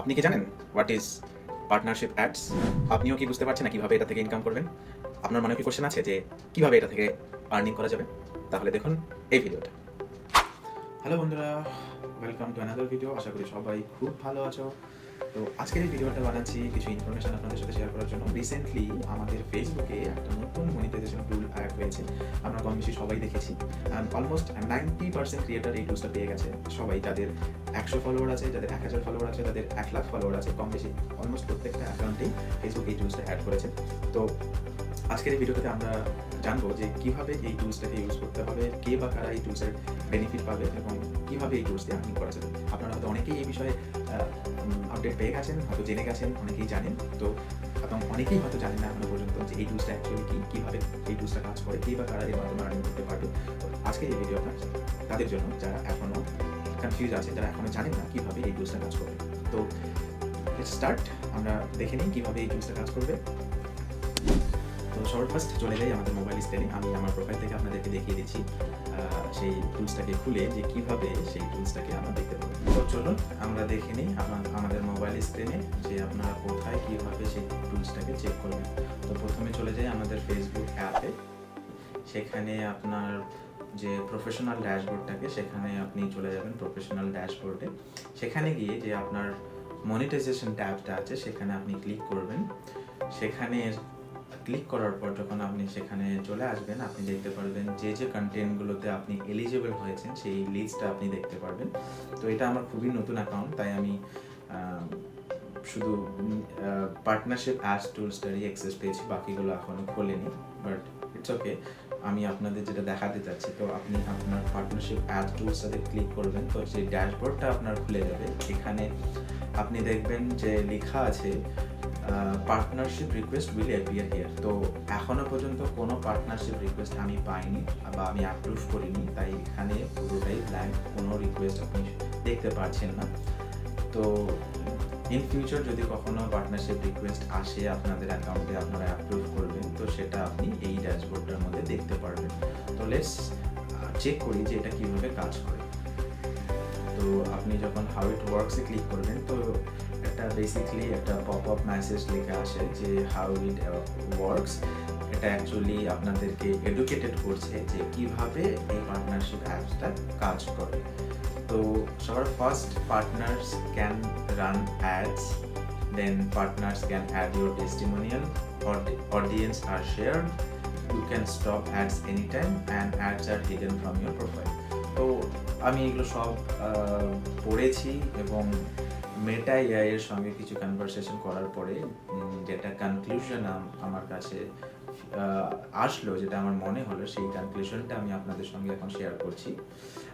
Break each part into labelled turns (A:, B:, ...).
A: আপনি কি জানেন হোয়াট ইজ পার্টনারশিপ অ্যাডস? আপনিও কি বুঝতে পারছেন না কিভাবে এটা থেকে ইনকাম করবেন? আপনার মনে কি কোশ্চেন আছে যে কিভাবে এটা থেকে আর্নিং করা যাবে? তাহলে দেখুন এই ভিডিওটা। হ্যালো বন্ধুরা, ওয়েলকাম টু অ্যানাদার ভিডিও। আশা করি সবাই খুব ভালো আছো। তো আজকের এই ভিডিওটা বানাচ্ছি কিছু ইনফরমেশন আপনাদের সাথে শেয়ার করার জন্য। রিসেন্টলি আমাদের ফেসবুকে একটা নতুন মনিটাইজেশন টুল অ্যাড হয়েছে। আমরা কম বেশি সবাই দেখেছি, অ্যান্ড অলমোস্ট 90% ক্রিয়েটার এই টুলসটা পেয়ে গেছে। সবাই, যাদের 100 ফলোয়ার আছে, যাদের 1000 ফলোয়ার আছে, যাদের 1 লাখ ফলোয়ার আছে, কম বেশি অলমোস্ট প্রত্যেকটা অ্যাকাউন্টেই ফেসবুক এই টুলসটা অ্যাড করেছে। তো আজকের এই ভিডিওটাতে আমরা জানবো যে কিভাবে এই টুলসটাকে ইউজ করতে হবে, কে বা কারা এই টুলসের বেনিফিট পাবে এবং কিভাবে এই টুলস দিয়ে আর্নিং করা যাবে। আপনারা হয়তো অনেকেই এই বিষয়ে আপডেট পেয়ে গেছেন, হয়তো জেনে গেছেন, অনেকেই জানেন। তো এবং অনেকেই হয়তো জানেন না এখনো পর্যন্ত যে এই টুলসটা অ্যাকচুয়ালি কি, কিভাবে এই টুলসটা কাজ করে, কে বা কারা এর মাধ্যমে আর্নিং করতে পারবে। তো আজকের এই ভিডিওটা তাদের জন্য যারা এখনো কনফিউজ আছে, যারা এখনো জানেন না কিভাবে এই টুলসটা কাজ করবে। তো স্টার্ট, আমরা দেখে নিই কিভাবে এই টুলসটা কাজ করবে। তো সবার ফার্স্ট চলে যাই আমাদের মোবাইল স্ক্রিনে। আমি আমার প্রোফাইল থেকে আপনাদেরকে দেখিয়ে দিচ্ছি সেই টুলসটাকে খুলে যে কিভাবে সেই টুলসটাকে আমরা দেখতে পাবো। তো চলুন আমরা দেখে নিই আমাদের মোবাইল স্ক্রিনে যে আপনারা কোথায় কিভাবে সেই টুলসটাকে চেক করবেন। তো প্রথমে চলে যাই আমাদের ফেসবুক অ্যাপে। সেখানে আপনার যে প্রফেশনাল ড্যাশবোর্ডটাকে, সেখানে আপনি চলে যাবেন প্রফেশনাল ড্যাশবোর্ডে। সেখানে গিয়ে যে আপনার মনিটাইজেশন ট্যাবটা আছে সেখানে আপনি ক্লিক করবেন। সেখানে ক্লিক করার পর যখন আপনি সেখানে চলে আসবেন, আপনি দেখতে পারবেন যে যে কন্টেন্টগুলোতে আপনি এলিজিবল হয়েছেন সেই লিস্টটা আপনি দেখতে পারবেন। তো এটা আমার খুবই নতুন অ্যাকাউন্ট, তাই আমি শুধু পার্টনারশিপ অ্যাডস টুলসটারই অ্যাক্সেস পেয়েছি, বাকিগুলো এখনও খোলেনি। বাট ইটস ওকে, আমি আপনাদের যেটা দেখাতে চাচ্ছি। তো আপনি আপনার পার্টনারশিপ অ্যাড টুলসটাতে ক্লিক করবেন, তো সেই ড্যাশবোর্ডটা আপনার খুলে যাবে। এখানে আপনি দেখবেন যে লেখা আছে partnership request will appear here. তো এখনো পর্যন্ত কোনো পার্টনারশিপ রিকোয়েস্ট আমি পাইনি বা আমি অ্যাপ্রুভ করিনি, তাই এখানে পুরোটাই ব্ল্যাঙ্ক, কোনো রিকোয়েস্ট আপনি দেখতে পাচ্ছেন না। তো ইন ফিউচার যদি কখনো পার্টনারশিপ রিকোয়েস্ট আসে আপনাদের অ্যাকাউন্টে, আপনারা অ্যাপ্রুভ করবেন, তো সেটা আপনি এই ড্যাশবোর্ডটার মধ্যে দেখতে পারবেন। তো লেটস চেক করি যে এটা কীভাবে কাজ করে। তো আপনি যখন হাউ ইট ওয়ার্কসে ক্লিক করবেন, তো একটা বেসিক্যালি একটা পপ আপ মেসেজ লেখা আসে যে হাউ ইট ওয়ার্কস। এটা অ্যাকচুয়ালি আপনাদেরকে এডুকেটেড করছে যে কিভাবে এই পার্টনারশিপ অ্যাপসটা কাজ করে। তো সবার first, partners can run ads, then partners can add your testimonial, audience are shared, you can stop ads any time and ads are hidden from your profile. তো আমি এগুলো সব পড়েছি এবং মেটা এআই এর সঙ্গে কিছু কনভারসেশন করার পরে যেটা কনক্লুশন আমার কাছে আসলো, যেটা আমার মনে হলো, সেই কনক্লুশনটা আমি আপনাদের সঙ্গে এখন শেয়ার করছি।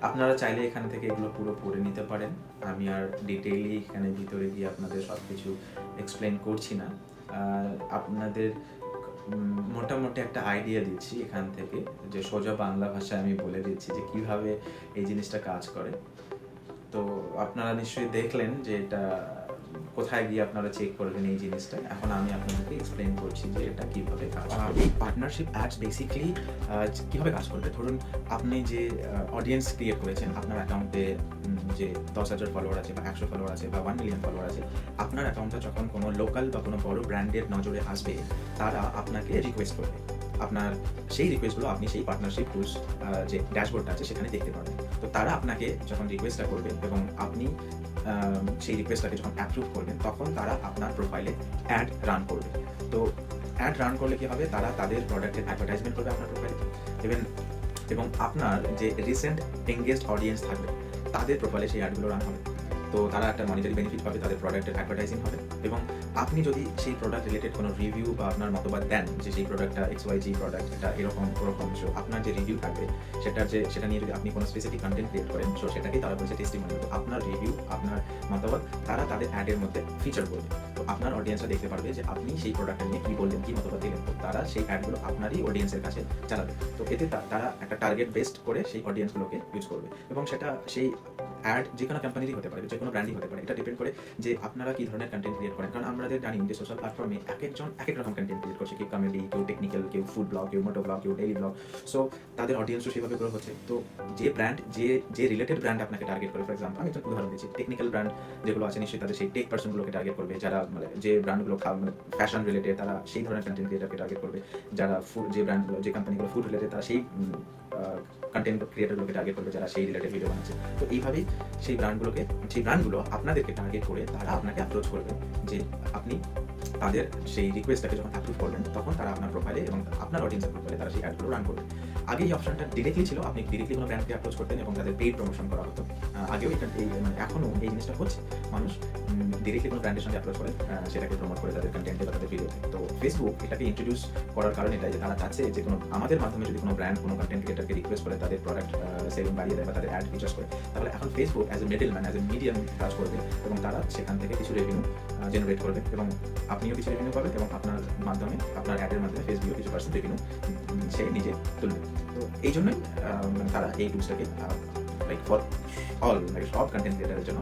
A: আপনারা চাইলে এখান থেকে এগুলো পুরো পড়ে নিতে পারেন। আমি আর ডিটেইলি এখানে ভিতরে গিয়ে আপনাদের সব কিছু এক্সপ্লেন করছি না। আপনাদের মোটামুটি একটা আইডিয়া দিচ্ছি এখান থেকে, যে সোজা বাংলা ভাষায় আমি বলে দিচ্ছি যে কিভাবে এই জিনিসটা কাজ করে। তো আপনারা নিশ্চয়ই দেখলেন যে এটা কোথায় গিয়ে আপনারা চেক করবেন এই জিনিসটা। এখন আমি আপনাদেরকে এক্সপ্লেন করছি যে এটা কিভাবে কাজ করে। এই পার্টনারশিপ অ্যাডস বেসিক্যালি কিভাবে কাজ করবে, ধরুন আপনি যে অডিয়েন্স ক্রিয়েট করেছেন আপনার অ্যাকাউন্টে, যে 10,000 ফলোয়ার আছে বা 100 ফলোয়ার আছে বা 1 মিলিয়ন ফলোয়ার আছে, আপনার অ্যাকাউন্টটা যখন কোনো লোকাল বা কোনো বড় ব্র্যান্ডের নজরে আসবে, তারা আপনাকে রিকোয়েস্ট করবে। আপনার সেই রিকোয়েস্টগুলো আপনি সেই পার্টনারশিপ টুলস যে ড্যাশবোর্ডটা আছে সেখানে দেখতে পারবেন। তো তারা আপনাকে যখন রিকোয়েস্টটা করবে এবং আপনি সেই রিকোয়েস্টটাকে যখন অ্যাপ্রুভ করবেন, তখন তারা আপনার প্রোফাইলে অ্যাড রান করবে। তো অ্যাড রান করলে কী হবে, তারা তাদের প্রোডাক্টের অ্যাডভার্টাইজমেন্ট করবে আপনার প্রোফাইলে, এবং আপনার যে রিসেন্ট এঙ্গেজড অডিয়েন্স থাকবে তাদের প্রোফাইলে সেই অ্যাডগুলো রান হবে। তো তারা একটা মনিটারি বেনিফিট পাবে, তাদের প্রোডাক্টের অ্যাডভার্টাইজিং হবে। এবং আপনি যদি সেই প্রোডাক্ট রিলেটেড কোনো রিভিউ বা আপনার মতবাদ দেন যে সেই প্রোডাক্টটা XYG প্রোডাক্ট, এটা এরকম ওরকম, সো আপনার যে রিভিউ থাকবে সেটা নিয়ে যদি আপনি কোনো স্পেসিফিক কন্টেন্ট ক্রিয়েট করেন, সো সেটাকেই তারা বলছে টেস্টিমোনিয়াল। তো আপনার রিভিউ, আপনার মতবাদ তারা তাদের অ্যাডের মধ্যে ফিচার করবে। তো আপনার অডিয়েন্সরা দেখতে পারবে যে আপনি সেই প্রোডাক্টটা নিয়ে কী বললেন, কী মতবাদ দিলেন। তো তারা সেই অ্যাডগুলো আপনারই অডিয়েন্সের কাছে চালাবে। তো এতে তারা একটা টার্গেট বেসড করে সেই অডিয়েন্সগুলোকে ইউজ করবে এবং সেটা সেই অ্যাড যে কোনো কোম্পানিরই হতে পারে, যে কোনো ব্র্যান্ডই হতে পারে। এটা ডিপেন্ড করে যে আপনারা কি ধরনের কন্টেন্ট ক্রিয়েট করেন। কারণ আমাদের জানি যে সোশ্যাল প্ল্যাটফর্মে একেকজন একেক রকম কন্টেন্ট ক্রিয়েট করছে, কেউ কমেডি, কেউ টেকনিক্যাল, কেউ ফুড ব্লগ, কেউ মোটো ব্লগ, কেউ ডেইলি ব্লগ। সো তাদের অডিয়েন্সও সেভাবে গ্রো হচ্ছে। তো যে ব্র্যান্ড যে রিলেটেড ব্র্যান্ড আপনাকে টার্গেট করে, ফর এক্সাম্পল আমি একটা উদাহরণ দিচ্ছি, টেকনিক্যাল ব্র্যান্ড যেগুলো আছে নিশ্চয়ই তাদের সেই টেক পার্সনগুলোকে টার্গেট করবে, যারা মানে যে ব্র্যান্ডগুলো মানে ফ্যাশন রিলেটেড তারা সেই ধরনের কন্টেন্ট ক্রিয়েটারকে টার্গেট করবে। যারা ফুড, যে ব্র্যান্ডগুলো যে কোম্পানিগুলো ফুড রিলেটেড তারা সেই কন্টেন্ট ক্রিয়েটারগুলোকে টার্গেট করবে যারা সেই রিলেটেড ভিডিও বানাচ্ছে। তো এইভাবেই সেই ব্র্যান্ডগুলো আপনাদেরকে টার্গেট করে তারা আপনাকে অ্যাপ্রোচ করবে যে আপনি তাদের সেই রিকোয়েস্টটাকে যখন অ্যাপ্রুভ করবেন তখন তারা আপনার প্রোফাইলে এবং আপনার অডিয়েন্সের প্রোফাইলে তারা সেই অ্যাডগুলো রান করবে। আগে এই অপশনটা ডিরেক্টলি ছিল, আপনি ডিরেক্টলি কোনো ব্র্যান্ডকে অ্যাপ্রোচ করতেন এবং তাদের পেইড প্রমোশন করা হতো। আগেও এটা মানে এখনও এই জিনিসটা হচ্ছে, মানুষ ডিরেক্টলি কোনো ব্র্যান্ডের সঙ্গে অ্যাপ্রোচ করে সেটাকে প্রমোট করে তাদের কন্টেন্টে বা তাদের ভিডিওতে। তো ফেসবুক এটাকে ইন্ট্রোডিউস করার কারণ এটাই যে তারা চাচ্ছে যে কোনো আমাদের মাধ্যমে যদি কোনো ব্র্যান্ড কোনো কন্টেন্ট ক্রিয়েটারকে রিকোয়েস্ট করে তাদের প্রোডাক্ট সেলিং বাড়িয়ে দেয় বা তাদের অ্যাড ফিচার্স করে, তাহলে এখন Facebook as a middle man, as a medium কাজ করবে এবং তারা সেখান থেকে কিছু রেভিনিউ জেনারেট করবে এবং আপনিও কিছু রেভিনিউ পাবেন এবং আপনার মাধ্যমে, আপনার অ্যাডের মাধ্যমে ফেসবুকও কিছু পার্সেন্ট রেভিনিউ সে নিজে তুলবে। তো এই জন্যই তারা এই টুলসটাকে লাইক ফর অল, মানে সব কন্টেন্ট ক্রিয়েটারের জন্য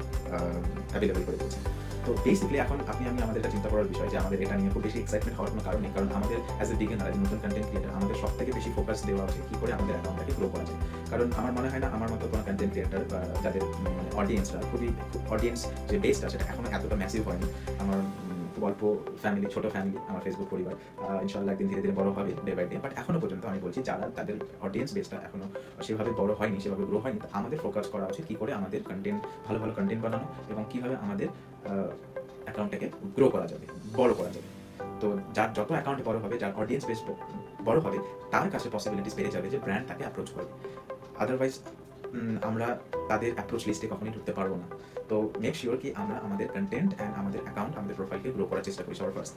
A: অ্যাভেলেবল করে দিয়েছে। তো বেসিক্যালি এখন আমি আমাদের এটা চিন্তা করার বিষয় যে আমাদের এটা নিয়ে খুব বেশি এক্সাইটমেন্ট হওয়ার কোনো কারণ নেই, কারণ আমাদের as a beginner, as a নতুন কন্টেন্ট ক্রিয়েটার আমাদের সব থেকে বেশি ফোকাস দেওয়া উচিত কী করে আমাদের অ্যাকাউন্টটাকে গ্রো করা যায়। কারণ আমার মনে হয় না আমার মতো কোনো কন্টেন্ট ক্রিয়েটার বা যাদের অডিয়েন্সরা অডিয়েন্স যে বেসটা সেটা এখনো এতটা ম্যাসিভ হয়নি। আমার খুব অল্প ফ্যামিলি, ছোটো ফ্যামিলি আমার ফেসবুক পরিবার, ইনশাআল্লাহ একদিন ধীরে ধীরে বড় হবে ডে বাই ডে। বাট এখনো পর্যন্ত আমি বলছি যারা তাদের অডিয়েন্স বেসটা এখনো সেভাবে বড় হয়নি, সেভাবে গ্রো হয়নি, আমাদের ফোকাস করা উচিত কী করে আমাদের কন্টেন্ট, ভালো ভালো কন্টেন্ট বানানো এবং কীভাবে আমাদের অ্যাকাউন্টটাকে গ্রো করা যাবে, বড় করা যাবে। তো যার যত অ্যাকাউন্ট বড় হবে, যার অডিয়েন্স বেস বড় হবে, তার কাছে পসিবিলিটিস বেড়ে যাবে যে ব্র্যান্ড তাকে অ্যাপ্রোচ করবে। আদারওয়াইজ আমরা তাদের অ্যাপ্রোচ লিস্টে কখনোই ঢুকতে পারবো না। তো মেক শিওর কি আমরা আমাদের কন্টেন্ট অ্যান্ড আমাদের অ্যাকাউন্ট, আমাদের প্রোফাইলকে গ্রো করার চেষ্টা করি সবার ফার্স্ট।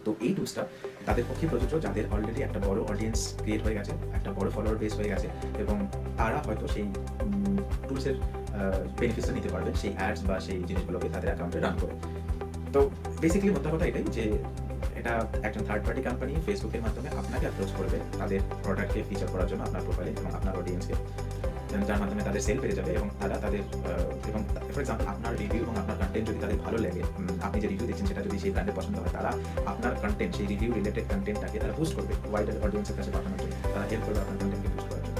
A: তো এই টুলসটা তাদের পক্ষে প্রযোজ্য যাদের অলরেডি একটা বড় অডিয়েন্স ক্রিয়েট হয়ে গেছে, একটা বড় ফলোয়ার বেস হয়ে গেছে এবং তারা হয়তো সেই টুলসের বেনিফিটসটা নিতে পারবে সেই অ্যাডস বা সেই জিনিসগুলোকে তাদের অ্যাকাউন্টে রান করে। তো বেসিক্যালি মোদ্দা কথা এটাই যে এটা একজন থার্ড পার্টি কোম্পানি ফেসবুকের মাধ্যমে আপনাকে অ্যাপ্রোচ করবে তাদের প্রোডাক্টকে ফিচার করার জন্য আপনার প্রোফাইলে এবং আপনার অডিয়েন্সকে, যার মাধ্যমে তাদের সেল বেড়ে যাবে এবং তারা তাদের এবং ফর এক্সাম্পল আপনার রিভিউ এবং আপনার কন্টেন্ট যদি তাদের ভালো লাগে, আপনি যে রিভিউ দিচ্ছেন সেটা যদি সেই ব্র্যান্ডের পছন্দ হয়, তারা আপনার কন্টেন্ট, সেই রিভিউ রিলেটেড কন্টেন্টটাকে তারা বুস্ট করবে ওয়াইডার অডিয়েন্সের কাছে পাঠানোর জন্য, তারা হেল্প করবে আপনার কন্টেন্টকে বুস্ট করার জন্য।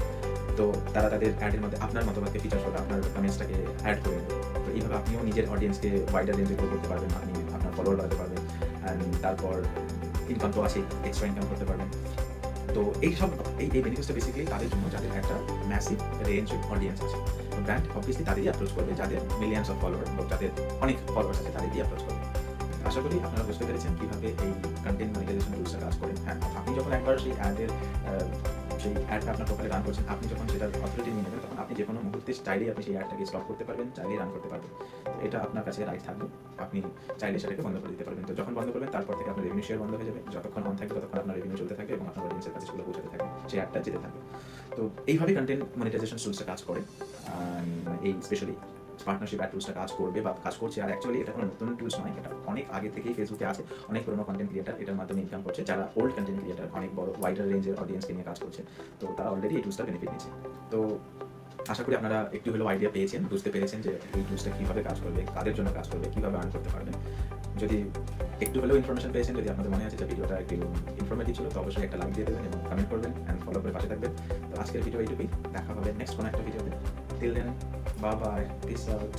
A: তো তারা তাদের অ্যাডের মধ্যে আপনার মতামতকে ফিচার করবে, আপনার কমেন্টসটাকে অ্যাড করে দেবে। তো এইভাবে আপনিও নিজের অডিয়েন্সকে ওয়াইডার রেঞ্জে গ্রো করতে পারবেন, আপনি আপনার ফলোয়ার বাড়াতে পারবেন অ্যান্ড তারপর ইনকাম তো আছেই, এক্সট্রা ইনকাম করতে পারবেন। তো এই বেনিফিটসটা বেসিক্যালি তাদের জন্য যাদের একটা ম্যাসিভ রেঞ্জ অডিয়েন্স আছে। তো ব্র্যান্ড অবভিয়াসলি তাদেরই অ্যাপ্রোচ করবে যাদের মিলিয়ন্স অফ ফলোয়ার বা যাদের অনেক ফলোয়ার্স আছে, তাদেরই অ্যাপ্রোচ করবে। আশা করি আপনারা বুঝতে পেরেছেন কীভাবে এই কন্টেন্ট মনিটাইজেশন টুলসটা কাজ করে। হ্যাঁ, আপনি যখন একবার সেই অ্যাডটা আপনার প্রোফাইলে রান করছেন, আপনি যখন সেটার অথরিটি নিয়ে নেবেন তখন আপনি যে কোনো মুহূর্তে চাইলেই আপনি সেই অ্যাডটাকে স্টপ করতে পারবেন, চাইলেই রান করতে পারবেন। এটা আপনার কাছে রাইট থাকবে, আপনি চাইলে সেটাকে বন্ধ করে দিতে পারবেন। তো যখন বন্ধ করবেন তারপর থেকে আপনার রেভিনিউ শেয়ার বন্ধ হয়ে যাবে, যতক্ষণ অন থাকবে ততক্ষণ আপনার রেভিনিউ চলতে থাকবে এবং আপনার অডিয়েন্সের কাছে সেগুলো পৌঁছাতে থাকবে, সেই অ্যাডটা যেতে থাকবে। তো এইভাবে কন্টেন্ট মনিটাইজেশন টুলসটা কাজ করে। এই স্পেশালি পার্টনারশিপ অ্যাড টুলসটা কাজ করবে বা কাজ করছে। আর অ্যাকচুয়ালি এটা কোনো নতুন টুলস নয়, এটা অনেক আগে থেকেই ফেসবুকে আছে, অনেক পুরোনো কন্টেন্ট ক্রিয়েটার এটার মাধ্যমে ইনকাম করছে, যারা ওল্ড কন্টেন্ট ক্রিয়েটার অনেক বড় ওয়াইডার রেঞ্জের অডিয়েন্সকে নিয়ে কাজ করছে। তো তারা অলরেডি এই টুলসটা বেনিফিট নিচ্ছে। তো আশা করি আপনারা একটু হলেও আইডিয়া পেয়েছেন, বুঝতে পেরেছেন যে এই টুলসটা কীভাবে কাজ করবে, কাদের জন্য কাজ করবে, কীভাবে আর্ন করতে পারবেন। যদি একটু হলেও ইনফরমেশন পেয়েছেন, যদি আপনাদের মনে আছে যে ভিডিওটা একটু ইনফরমেটিভ ছিল, তো অবশ্যই একটা লাইক দিয়ে দেবেন এবং কমেন্ট করবেন অ্যান্ড ফলো করে পাশে থাকবেন। তো আজকের ভিডিও এইটুকুই, দেখা হবে নেক্সট কোনো একটা ভিডিওতে। Till then, bye bye, peace out.